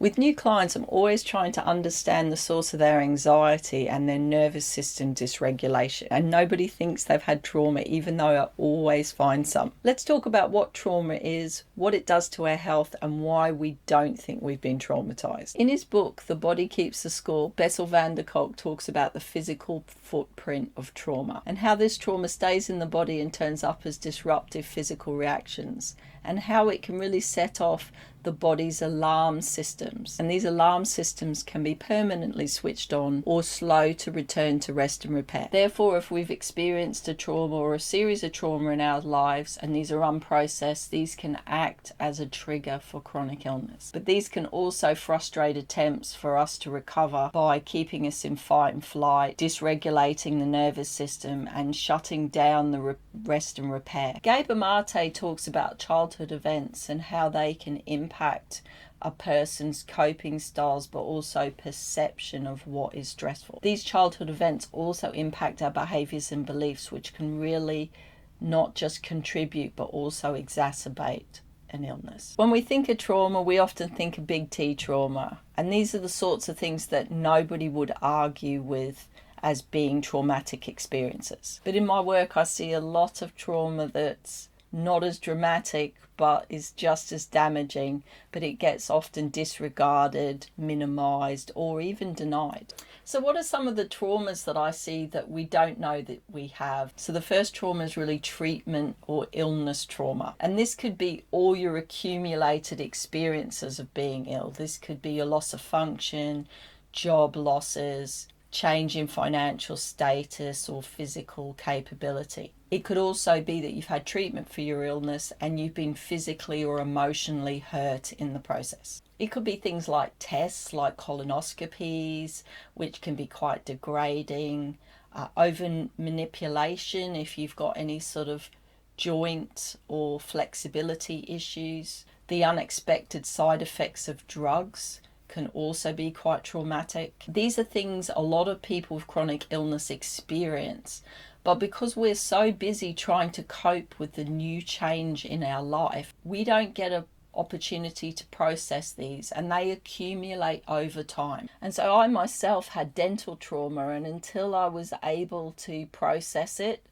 With new clients, I'm always trying to understand the source of their anxiety and their nervous system dysregulation. And nobody thinks they've had trauma, even though I always find some. Let's talk about what trauma is, what it does to our health, and why we don't think we've been traumatized. In his book, The Body Keeps the Score, Bessel van der Kolk talks about the physical footprint of trauma and how this trauma stays in the body and turns up as disruptive physical reactions, and how it can really set off the body's alarm systems. And these alarm systems can be permanently switched on or slow to return to rest and repair. Therefore, if we've experienced a trauma or a series of trauma in our lives and these are unprocessed, these can act as a trigger for chronic illness. But these can also frustrate attempts for us to recover by keeping us in fight and flight, dysregulating the nervous system and shutting down the rest and repair. Gabe Amate talks about childhood events and how they can impact a person's coping styles, but also perception of what is stressful. These childhood events also impact our behaviors and beliefs, which can really not just contribute, but also exacerbate an illness. When we think of trauma, we often think of big T trauma. And these are the sorts of things that nobody would argue with as being traumatic experiences. But in my work, I see a lot of trauma that's not as dramatic, but is just as damaging, but it gets often disregarded, minimized, or even denied. So what are some of the traumas that I see that we don't know that we have? So the first trauma is really treatment or illness trauma. And this could be all your accumulated experiences of being ill. This could be your loss of function, job losses, change in financial status or physical capability. It could also be that you've had treatment for your illness and you've been physically or emotionally hurt in the process. It could be things like tests, like colonoscopies, which can be quite degrading, over manipulation if you've got any sort of joint or flexibility issues. The unexpected side effects of drugs can also be quite traumatic. These are things a lot of people with chronic illness experience, but because we're so busy trying to cope with the new change in our life, we don't get an opportunity to process these, and they accumulate over time. And so I myself had dental trauma, and until I was able to process it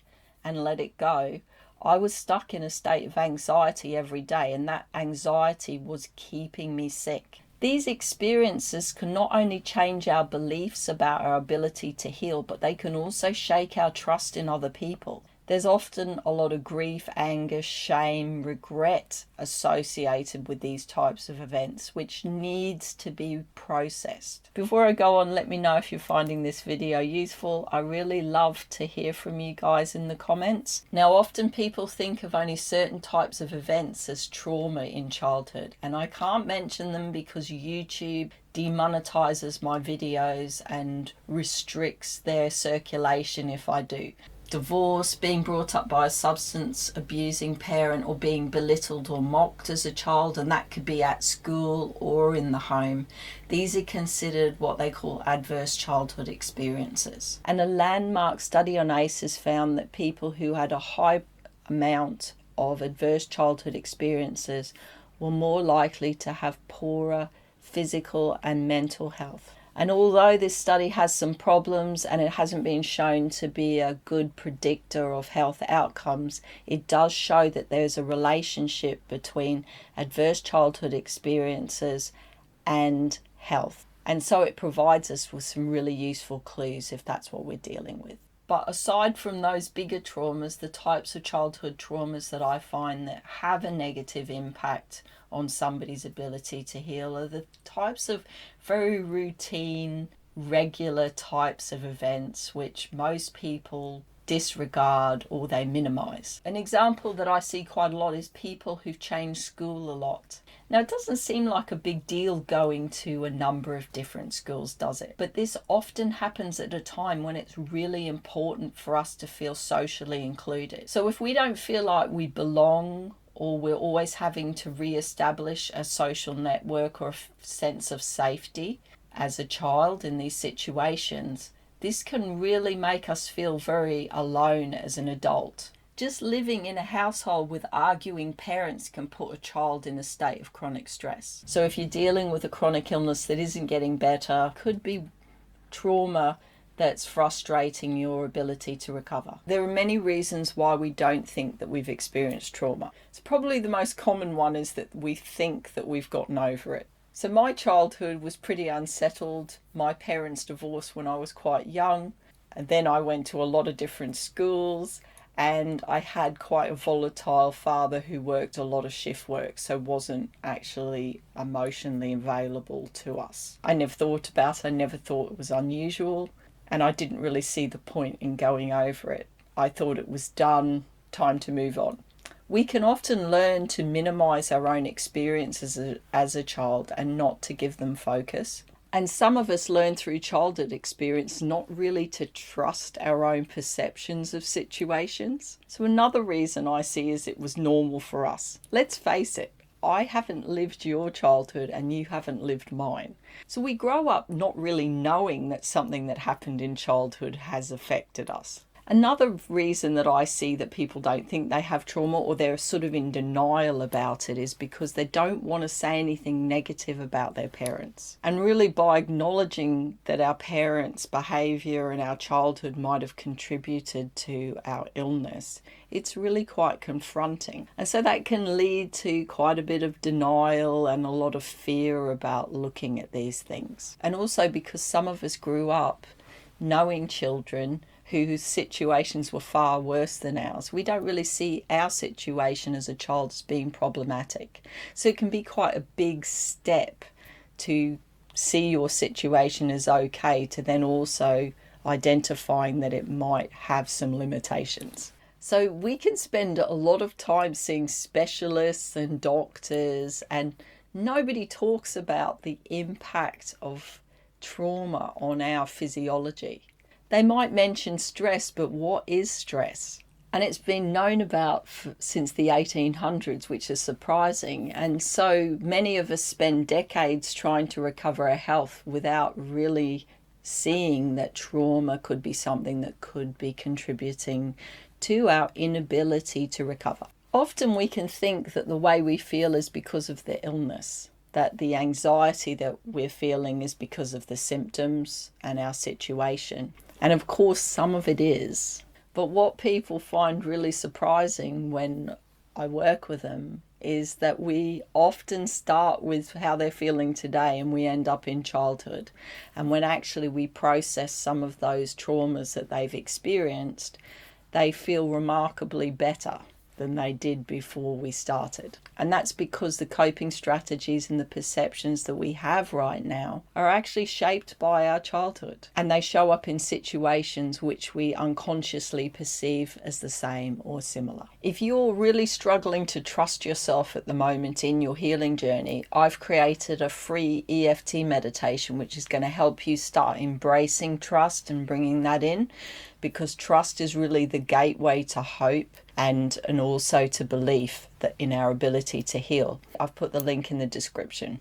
and let it go, I was stuck in a state of anxiety every day, and that anxiety was keeping me sick. These experiences can not only change our beliefs about our ability to heal, but they can also shake our trust in other people. There's often a lot of grief, anger, shame, regret associated with these types of events, which needs to be processed. Before I go on, let me know if you're finding this video useful. I really love to hear from you guys in the comments. Now, often people think of only certain types of events as trauma in childhood, and I can't mention them because YouTube demonetizes my videos and restricts their circulation if I do. Divorce, being brought up by a substance abusing parent, or being belittled or mocked as a child, and that could be at school or in the home. These are considered what they call adverse childhood experiences. And a landmark study on ACEs found that people who had a high amount of adverse childhood experiences were more likely to have poorer physical and mental health. And although this study has some problems and it hasn't been shown to be a good predictor of health outcomes, it does show that there's a relationship between adverse childhood experiences and health. And so it provides us with some really useful clues if that's what we're dealing with. But aside from those bigger traumas, the types of childhood traumas that I find that have a negative impact on somebody's ability to heal are the types of very routine, regular types of events which most people disregard or they minimize. An example that I see quite a lot is people who've changed school a lot. Now, it doesn't seem like a big deal going to a number of different schools, does it? But this often happens at a time when it's really important for us to feel socially included. So if we don't feel like we belong, or we're always having to re-establish a social network or a sense of safety as a child in these situations, this can really make us feel very alone as an adult. Just living in a household with arguing parents can put a child in a state of chronic stress. So if you're dealing with a chronic illness that isn't getting better, could be trauma that's frustrating your ability to recover. There are many reasons why we don't think that we've experienced trauma. So probably the most common one is that we think that we've gotten over it. So my childhood was pretty unsettled. My parents divorced when I was quite young, and then I went to a lot of different schools, and I had quite a volatile father who worked a lot of shift work, so wasn't actually emotionally available to us. I never thought about it, I never thought it was unusual, and I didn't really see the point in going over it. I thought it was done, time to move on. We can often learn to minimize our own experiences as a child and not to give them focus. And some of us learn through childhood experience not really to trust our own perceptions of situations. So another reason I see is it was normal for us. Let's face it, I haven't lived your childhood and you haven't lived mine. So we grow up not really knowing that something that happened in childhood has affected us. Another reason that I see that people don't think they have trauma, or they're sort of in denial about it, is because they don't want to say anything negative about their parents. And really, by acknowledging that our parents' behaviour and our childhood might have contributed to our illness, it's really quite confronting. And so that can lead to quite a bit of denial and a lot of fear about looking at these things. And also because some of us grew up knowing children whose situations were far worse than ours. We don't really see our situation as a child as being problematic. So it can be quite a big step to see your situation as okay, to then also identifying that it might have some limitations. So we can spend a lot of time seeing specialists and doctors, and nobody talks about the impact of trauma on our physiology. They might mention stress, but what is stress? And it's been known about since the 1800s, which is surprising. And so many of us spend decades trying to recover our health without really seeing that trauma could be something that could be contributing to our inability to recover. Often we can think that the way we feel is because of the illness, that the anxiety that we're feeling is because of the symptoms and our situation. And of course, some of it is. But what people find really surprising when I work with them is that we often start with how they're feeling today and we end up in childhood. And when actually we process some of those traumas that they've experienced, they feel remarkably better than they did before we started. And that's because the coping strategies and the perceptions that we have right now are actually shaped by our childhood. And they show up in situations which we unconsciously perceive as the same or similar. If you're really struggling to trust yourself at the moment in your healing journey, I've created a free EFT meditation which is going to help you start embracing trust and bringing that in, because trust is really the gateway to hope and also to belief that in our ability to heal. I've put the link in the description.